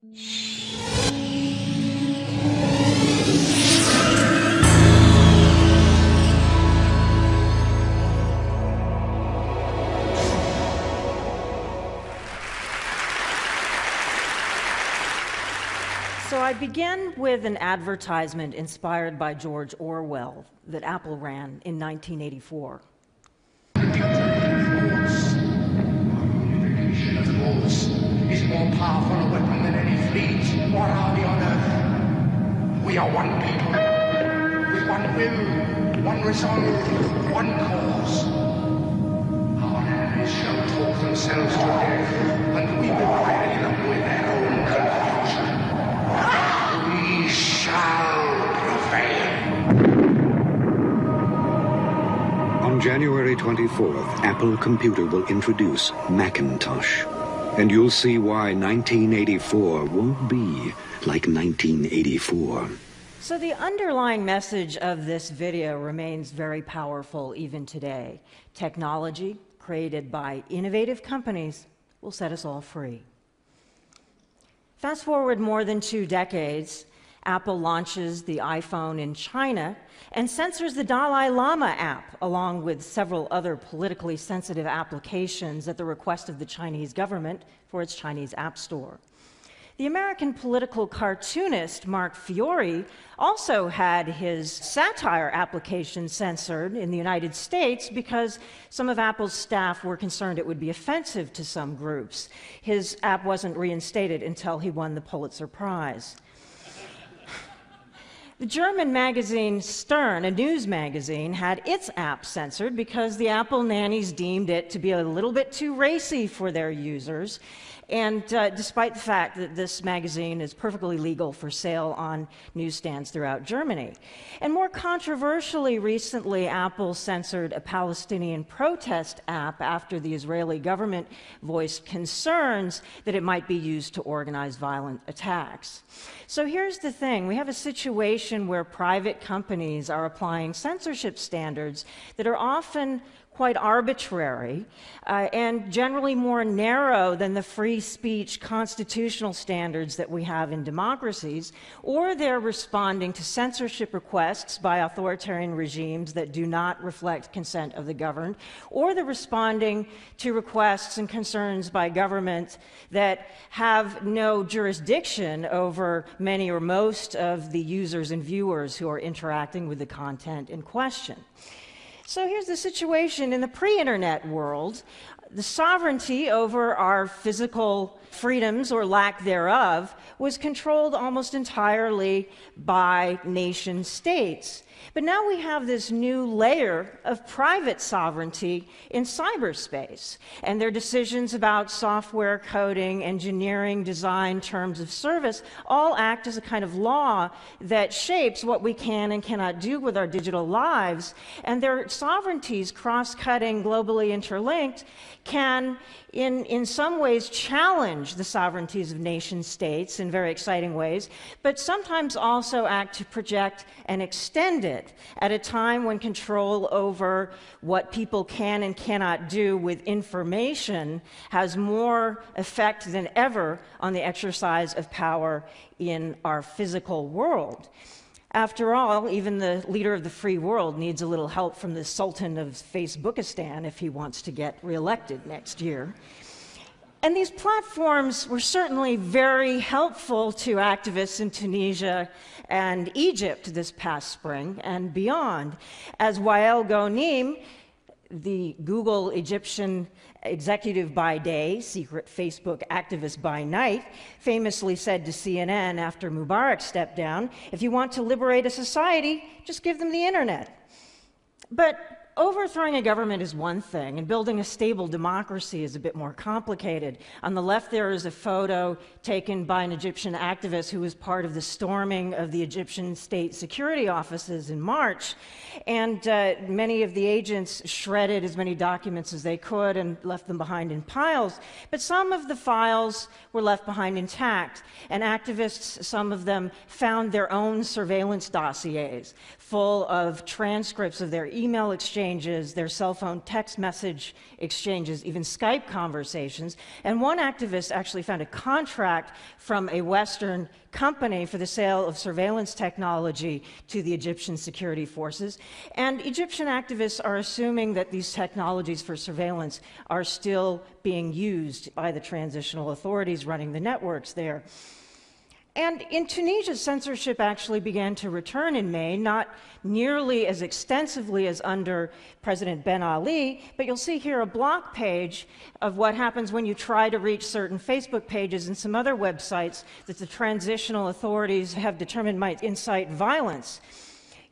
So I begin with an advertisement inspired by George Orwell that Apple ran in 1984. Is more powerful a weapon than any fleet or army on earth. We are one people, with one will, one resolve, one cause. Our enemies shall talk themselves to death, and we will bury them with their own confusion. We shall prevail. On January 24th, Apple Computer will introduce Macintosh. And you'll see why 1984 won't be like 1984. So the underlying message of this video remains very powerful even today. Technology created by innovative companies will set us all free. Fast forward more than 2 decades, Apple launches the iPhone in China and censors the Dalai Lama app, along with several other politically sensitive applications at the request of the Chinese government for its Chinese App Store. The American political cartoonist Mark Fiore also had his satire application censored in the United States because some of Apple's staff were concerned it would be offensive to some groups. His app wasn't reinstated until he won the Pulitzer Prize. The German magazine Stern, a news magazine, had its app censored because the Apple nannies deemed it to be a little bit too racy for their users. And despite the fact that this magazine is perfectly legal for sale on newsstands throughout Germany. And more controversially, recently, Apple censored a Palestinian protest app after the Israeli government voiced concerns that it might be used to organize violent attacks. So here's the thing. We have a situation where private companies are applying censorship standards that are often quite arbitrary and generally more narrow than the free speech constitutional standards that we have in democracies, or they're responding to censorship requests by authoritarian regimes that do not reflect consent of the governed, or they're responding to requests and concerns by governments that have no jurisdiction over many or most of the users and viewers who are interacting with the content in question. So here's the situation in the pre-internet world. The sovereignty over our physical freedoms, or lack thereof, was controlled almost entirely by nation states. But now we have this new layer of private sovereignty in cyberspace, and their decisions about software coding, engineering, design, terms of service all act as a kind of law that shapes what we can and cannot do with our digital lives. And their sovereignties, cross-cutting, globally interlinked, can in some ways challenge the sovereignties of nation states in very exciting ways, but sometimes also act to project and extend it at a time when control over what people can and cannot do with information has more effect than ever on the exercise of power in our physical world. After all, even the leader of the free world needs a little help from the Sultan of Facebookistan if he wants to get reelected next year. And these platforms were certainly very helpful to activists in Tunisia and Egypt this past spring and beyond, as Wael Ghonim, the Google Egyptian executive by day, secret Facebook activist by night, famously said to CNN after Mubarak stepped down, "If you want to liberate a society, just give them the internet." But overthrowing a government is one thing, and building a stable democracy is a bit more complicated. On the left there is a photo taken by an Egyptian activist who was part of the storming of the Egyptian state security offices in March. And many of the agents shredded as many documents as they could and left them behind in piles. But some of the files were left behind intact, and activists, some of them, found their own surveillance dossiers full of transcripts of their email exchanges exchanges, their cell phone text message exchanges, even Skype conversations. And one activist actually found a contract from a Western company for the sale of surveillance technology to the Egyptian security forces. And Egyptian activists are assuming that these technologies for surveillance are still being used by the transitional authorities running the networks there. And in Tunisia, censorship actually began to return in May, not nearly as extensively as under President Ben Ali, but you'll see here a block page of what happens when you try to reach certain Facebook pages and some other websites that the transitional authorities have determined might incite violence.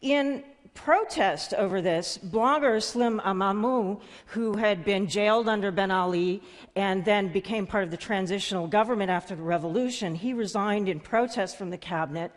In protest over this, blogger Slim Amamou, who had been jailed under Ben Ali and then became part of the transitional government after the revolution, he resigned in protest from the cabinet.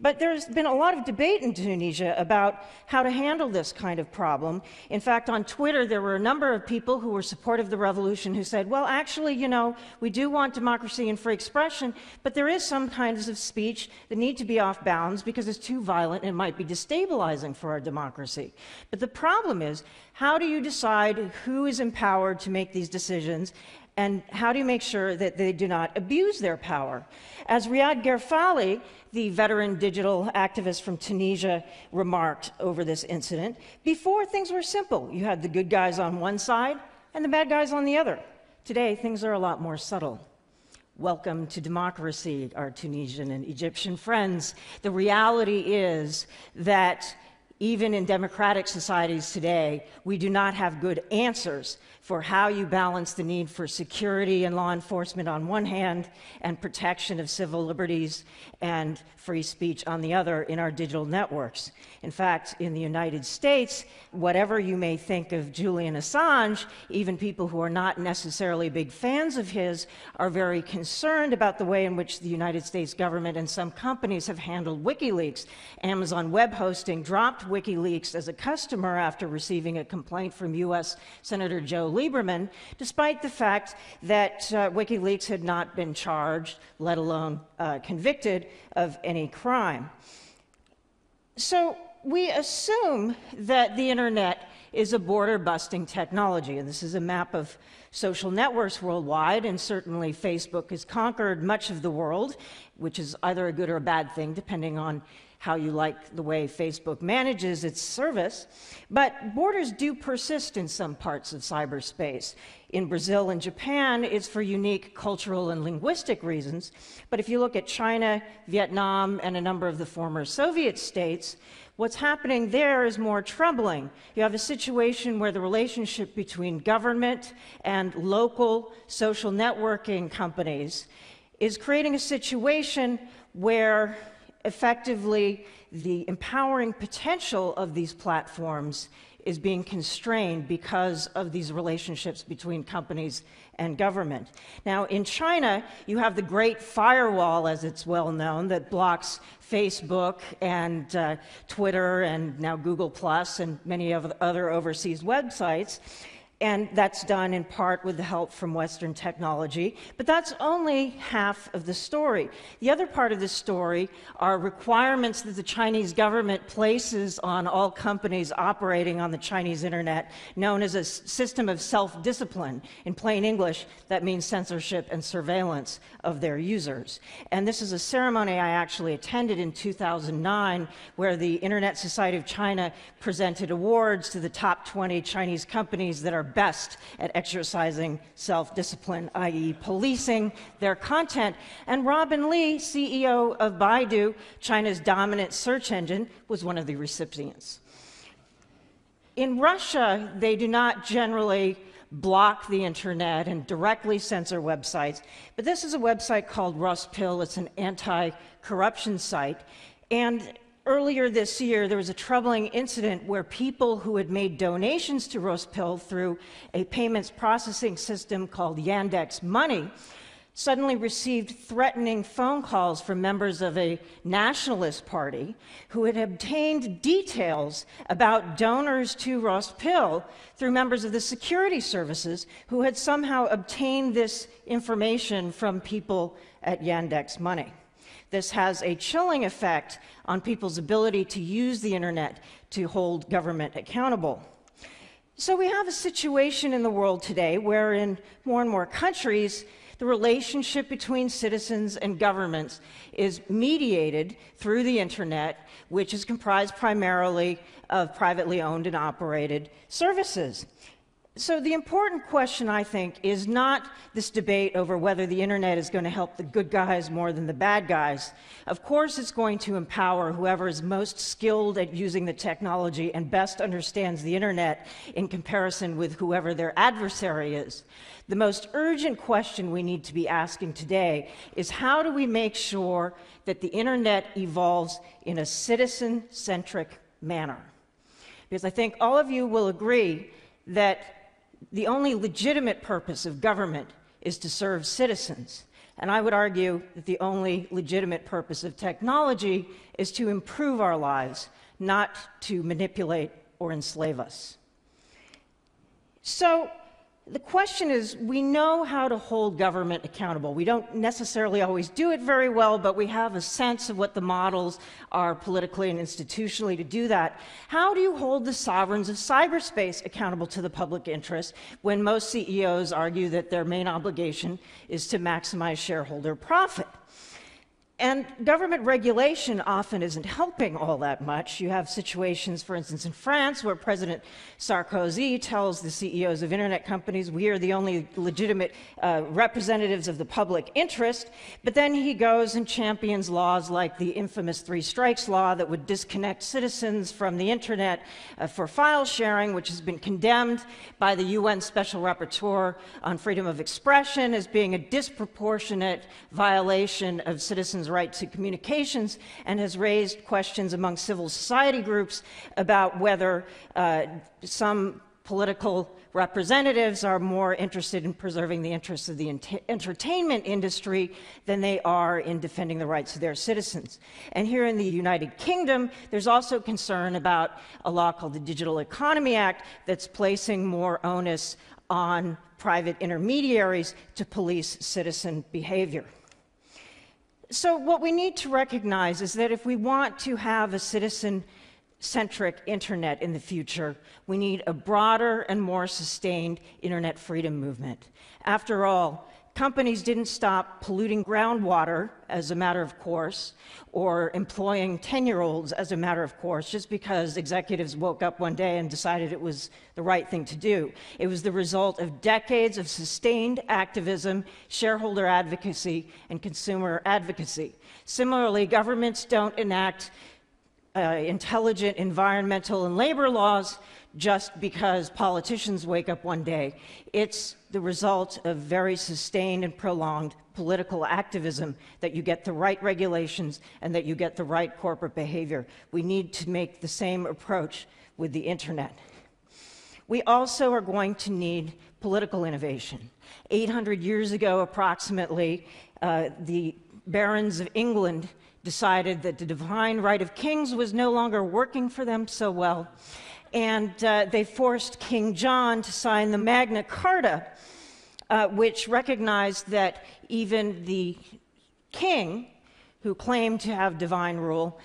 But there's been a lot of debate in Tunisia about how to handle this kind of problem. In fact, on Twitter, there were a number of people who were supportive of the revolution who said, well, actually, you know, we do want democracy and free expression, but there is some kinds of speech that need to be off bounds because it's too violent and might be destabilizing for our democracy. But the problem is, how do you decide who is empowered to make these decisions? And how do you make sure that they do not abuse their power? As Riyad Gerfali, the veteran digital activist from Tunisia, remarked over this incident, before things were simple. You had the good guys on one side and the bad guys on the other. Today, things are a lot more subtle. Welcome to democracy, our Tunisian and Egyptian friends. The reality is that even in democratic societies today, we do not have good answers for how you balance the need for security and law enforcement on one hand and protection of civil liberties and free speech on the other in our digital networks. In fact, in the United States, whatever you may think of Julian Assange, even people who are not necessarily big fans of his are very concerned about the way in which the United States government and some companies have handled WikiLeaks. Amazon Web Hosting dropped WikiLeaks as a customer after receiving a complaint from U.S. Senator Joe Lieberman, despite the fact that WikiLeaks had not been charged, let alone convicted of any crime. So we assume that the internet is a border-busting technology, and this is a map of social networks worldwide, and certainly Facebook has conquered much of the world, which is either a good or a bad thing, depending on how you like the way Facebook manages its service. But borders do persist in some parts of cyberspace. In Brazil and Japan, it's for unique cultural and linguistic reasons. But if you look at China, Vietnam, and a number of the former Soviet states, what's happening there is more troubling. You have a situation where the relationship between government and local social networking companies is creating a situation where effectively the empowering potential of these platforms is being constrained because of these relationships between companies and government. Now, in China, you have the Great Firewall, as it's well known, that blocks Facebook and Twitter and now Google Plus and many of the other overseas websites. And that's done in part with the help from Western technology. But that's only half of the story. The other part of the story are requirements that the Chinese government places on all companies operating on the Chinese internet, known as a system of self-discipline. In plain English, that means censorship and surveillance of their users. And this is a ceremony I actually attended in 2009, where the Internet Society of China presented awards to the top 20 Chinese companies that are best at exercising self-discipline, i.e. policing their content. And Robin Li, CEO of Baidu, China's dominant search engine, was one of the recipients. In Russia, they do not generally block the internet and directly censor websites, but this is a website called Rospil. It's an anti-corruption site. And earlier this year, there was a troubling incident where people who had made donations to Rospil through a payments processing system called Yandex Money suddenly received threatening phone calls from members of a nationalist party who had obtained details about donors to Rospil through members of the security services who had somehow obtained this information from people at Yandex Money. This has a chilling effect on people's ability to use the internet to hold government accountable. So we have a situation in the world today where in more and more countries, the relationship between citizens and governments is mediated through the internet, which is comprised primarily of privately owned and operated services. So the important question, I think, is not this debate over whether the internet is going to help the good guys more than the bad guys. Of course, it's going to empower whoever is most skilled at using the technology and best understands the internet in comparison with whoever their adversary is. The most urgent question we need to be asking today is how do we make sure that the internet evolves in a citizen-centric manner? Because I think all of you will agree that the only legitimate purpose of government is to serve citizens. And I would argue that the only legitimate purpose of technology is to improve our lives, not to manipulate or enslave us. So the question is, we know how to hold government accountable. We don't necessarily always do it very well, but we have a sense of what the models are politically and institutionally to do that. How do you hold the sovereigns of cyberspace accountable to the public interest when most CEOs argue that their main obligation is to maximize shareholder profit? And government regulation often isn't helping all that much. You have situations, for instance, in France, where President Sarkozy tells the CEOs of internet companies, we are the only legitimate representatives of the public interest, but then he goes and champions laws like the infamous Three Strikes law that would disconnect citizens from the internet for file sharing, which has been condemned by the UN Special Rapporteur on freedom of expression as being a disproportionate violation of citizens' right to communications, and has raised questions among civil society groups about whether some political representatives are more interested in preserving the interests of the entertainment industry than they are in defending the rights of their citizens. And here in the United Kingdom, there's also concern about a law called the Digital Economy Act that's placing more onus on private intermediaries to police citizen behavior. So what we need to recognize is that if we want to have a citizen-centric internet in the future, we need a broader and more sustained internet freedom movement. After all, companies didn't stop polluting groundwater as a matter of course, or employing 10-year-olds as a matter of course, just because executives woke up one day and decided it was the right thing to do. It was the result of decades of sustained activism, shareholder advocacy, and consumer advocacy. Similarly, governments don't enact intelligent environmental and labor laws just because politicians wake up one day. It's the result of very sustained and prolonged political activism that you get the right regulations and that you get the right corporate behavior. We need to make the same approach with the internet. We also are going to need political innovation. 800 years ago, approximately, the barons of England decided that the divine right of kings was no longer working for them so well, and they forced King John to sign the Magna Carta, which recognized that even the king, who claimed to have divine rule,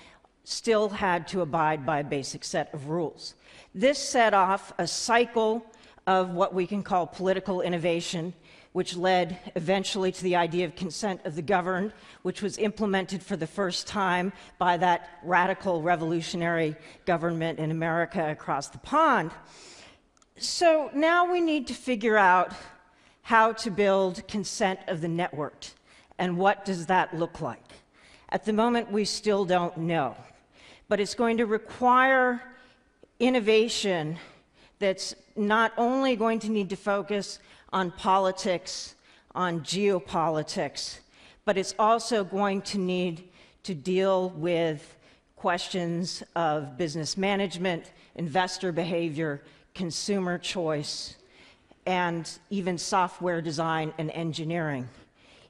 still had to abide by a basic set of rules. This set off a cycle of what we can call political innovation, which led eventually to the idea of consent of the governed, which was implemented for the first time by that radical revolutionary government in America across the pond. So now we need to figure out how to build consent of the networked, and what does that look like? At the moment, we still don't know, but it's going to require innovation that's not only going to need to focus on politics, on geopolitics, but it's also going to need to deal with questions of business management, investor behavior, consumer choice, and even software design and engineering.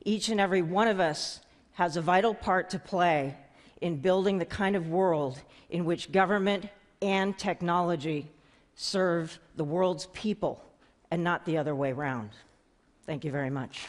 Each and every one of us has a vital part to play in building the kind of world in which government and technology serve the world's people and not the other way around. Thank you very much.